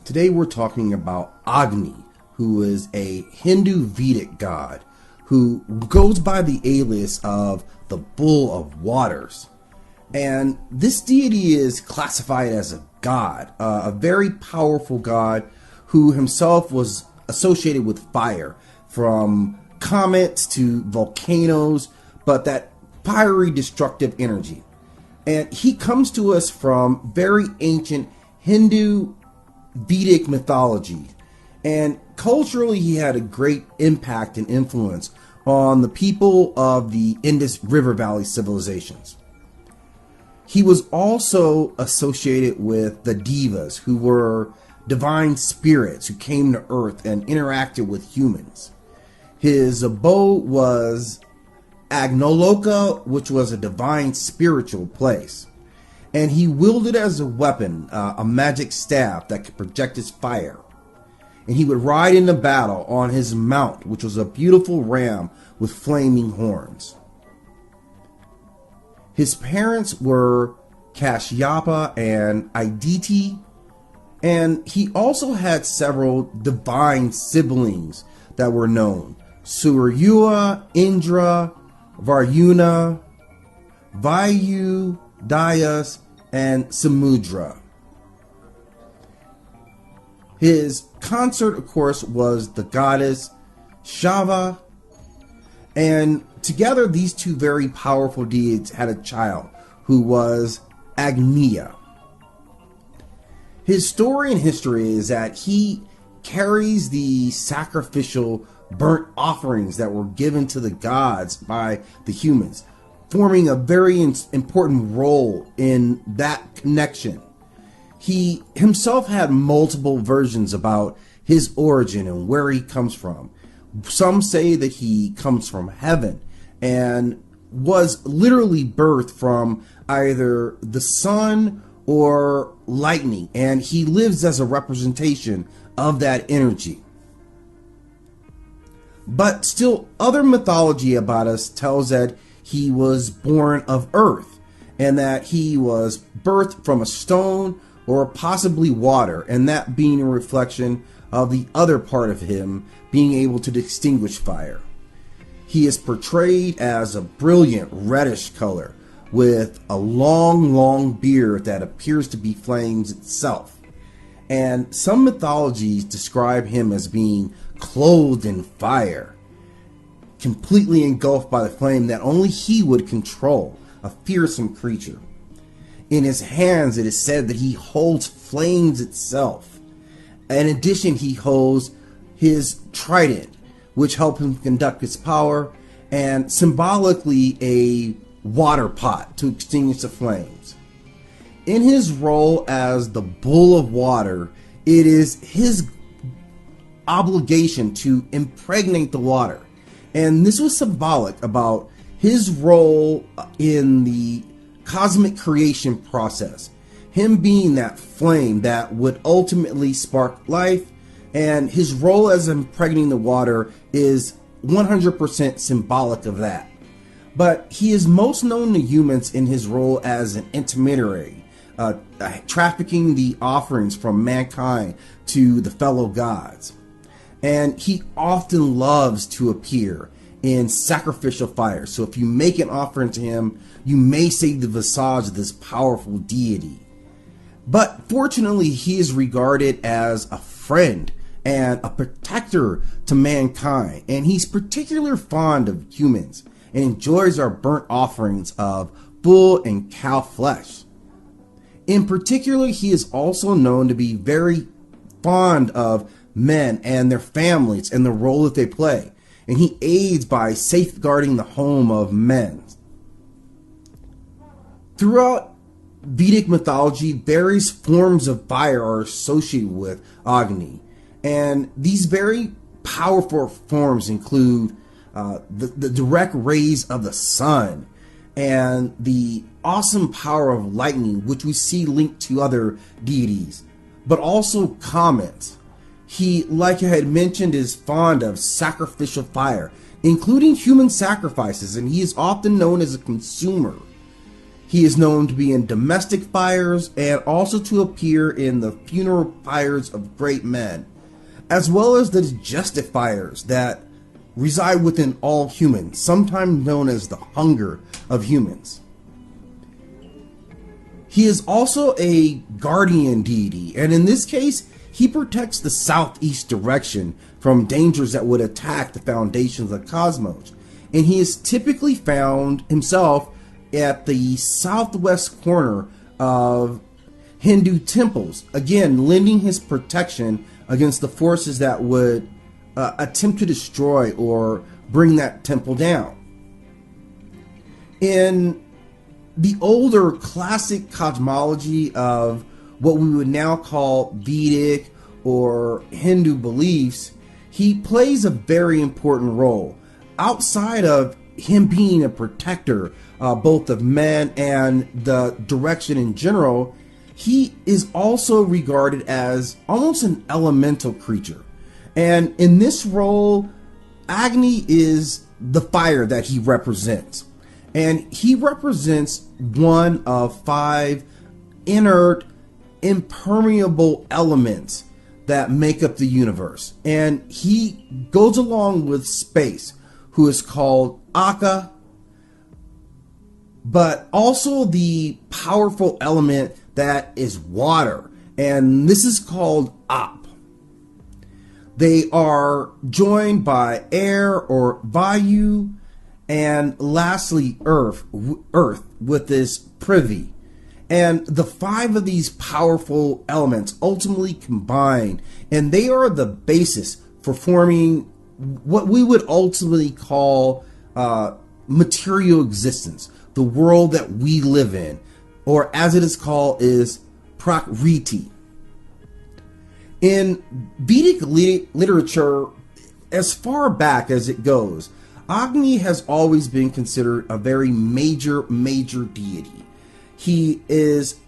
Today we're talking about Agni, who is a Hindu Vedic god who goes by the alias of the Bull of Waters. And this deity is classified as a god, a very powerful god who himself was associated with fire, from comets to volcanoes, but that fiery destructive energy. And he comes to us from very ancient Hindu Vedic mythology. And culturally, he had a great impact and influence on the people of the Indus River Valley civilizations. He was also associated with the Devas, who were divine spirits who came to Earth and interacted with humans. His abode was Agniloka, which was a divine spiritual place. And he wielded as a weapon a magic staff that could project his fire. And he would ride into battle on his mount, which was a beautiful ram with flaming horns. His parents were Kashyapa and Aditi, and he also had several divine siblings that were known: Surya, Indra, Varuna, Vayu, Dyaus, and Samudra. His consort, of course, was the goddess Svaha, and together these two very powerful deities had a child who was Agniya. His story and history is that he carries the sacrificial burnt offerings that were given to the gods by the humans, forming a very important role in that connection. He himself had multiple versions about his origin and where he comes from. Some say that he comes from heaven and was literally birthed from either the sun or lightning, and he lives as a representation of that energy. But still, other mythology about us tells that he was born of earth and that he was birthed from a stone or possibly water, and that being a reflection of the other part of him being able to distinguish fire. He is portrayed as a brilliant reddish color with a long beard that appears to be flames itself. And some mythologies describe him as being clothed in fire, completely engulfed by the flame that only he would control, a fearsome creature. In his hands, it is said that he holds flames itself. In addition, he holds his trident, which helps him conduct his power, and symbolically a water pot to extinguish the flames. In his role as the Bull of Water, it is his obligation to impregnate the water. And this was symbolic about his role in the cosmic creation process. Him being that flame that would ultimately spark life, and his role as impregnating the water is 100% symbolic of that. But he is most known to humans in his role as an intermediary, trafficking the offerings from mankind to the fellow gods. And he often loves to appear in sacrificial fire. So if you make an offering to him, you may save the visage of this powerful deity. But fortunately, he is regarded as a friend and a protector to mankind. And he's particularly fond of humans and enjoys our burnt offerings of bull and cow flesh. In particular, he is also known to be very fond of men and their families and the role that they play. And he aids by safeguarding the home of men. Throughout Vedic mythology, various forms of fire are associated with Agni. And these very powerful forms include the direct rays of the sun and the awesome power of lightning, which we see linked to other deities, but also comets. He, like I had mentioned, is fond of sacrificial fire, including human sacrifices, and he is often known as a consumer. He is known to be in domestic fires and also to appear in the funeral pyres of great men, as well as the digestive fires that reside within all humans, sometimes known as the hunger of humans. He is also a guardian deity, and in this case, he protects the southeast direction from dangers that would attack the foundations of the cosmos. And he is typically found himself at the southwest corner of Hindu temples, again, lending his protection against the forces that would attempt to destroy or bring that temple down. In the older classic cosmology of what we would now call Vedic or Hindu beliefs, he plays a very important role. Outside of him being a protector both of men and the direction in general, he is also regarded as almost an elemental creature. And in this role, Agni is the fire that he represents. And he represents one of 5 inert, impermeable elements that make up the universe. And he goes along with space, who is called Aka, but also the powerful element that is water. And this is called Ap. They are joined by air or Vayu, and lastly earth with this prithvi. And the 5 of these powerful elements ultimately combine, and they are the basis for forming what we would ultimately call material existence, the world that we live in, or as it is called is Prakriti. In Vedic literature, as far back as it goes, Agni has always been considered a very major deity. He is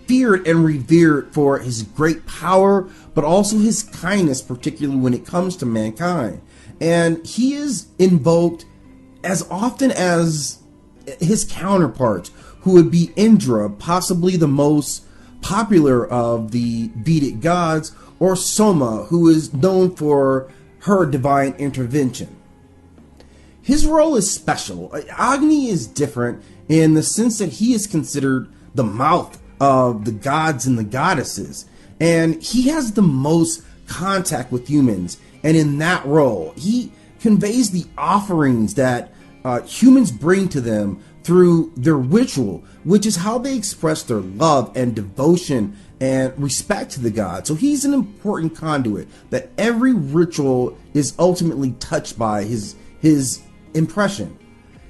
feared and revered for his great power, but also his kindness, particularly when it comes to mankind. And he is invoked as often as his counterparts, who would be Indra, possibly the most popular of the Vedic gods, or Soma, who is known for her divine intervention. His role is special. Agni is different in the sense that he is considered the mouth of the gods and the goddesses, and he has the most contact with humans. And in that role, he conveys the offerings that humans bring to them through their ritual, which is how they express their love and devotion and respect to the god. So he's an important conduit that every ritual is ultimately touched by his impression.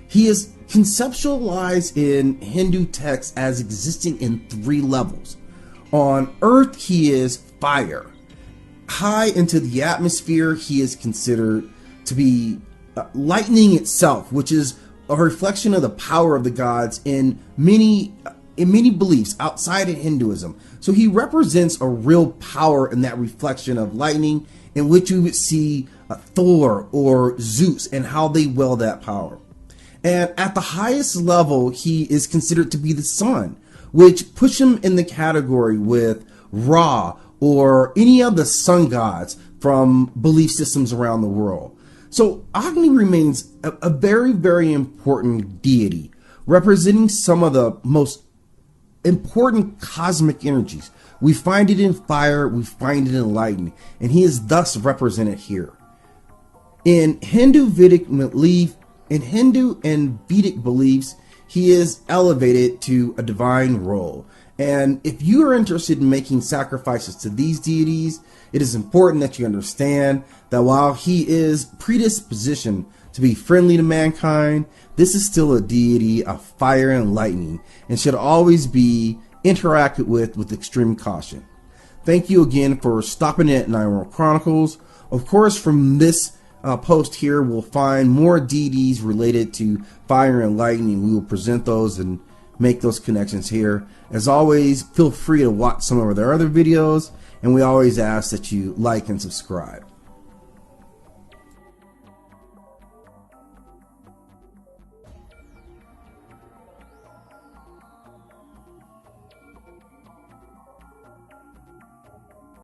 He is conceptualized in Hindu texts as existing in 3 levels. On earth, he is fire. High into the atmosphere, he is considered to be lightning itself, which is a reflection of the power of the gods in many beliefs outside of Hinduism. So he represents a real power in that reflection of lightning, in which you would see Thor or Zeus and how they wield that power. And at the highest level, he is considered to be the sun, which puts him in the category with Ra or any of the sun gods from belief systems around the world. So Agni remains a very important deity, representing some of the most important cosmic energies. We find it in fire, we find it in lightning, and he is thus represented here. In Hindu and Vedic beliefs, he is elevated to a divine role. And if you are interested in making sacrifices to these deities, it is important that you understand that while he is predispositioned to be friendly to mankind, this is still a deity of fire and lightning and should always be interacted with extreme caution. Thank you again for stopping in at Nine World Chronicles. Of course, from this post here, we'll find more deities related to fire and lightning. We will present those and make those connections here. As always, feel free to watch some of their other videos, and we always ask that you like and subscribe.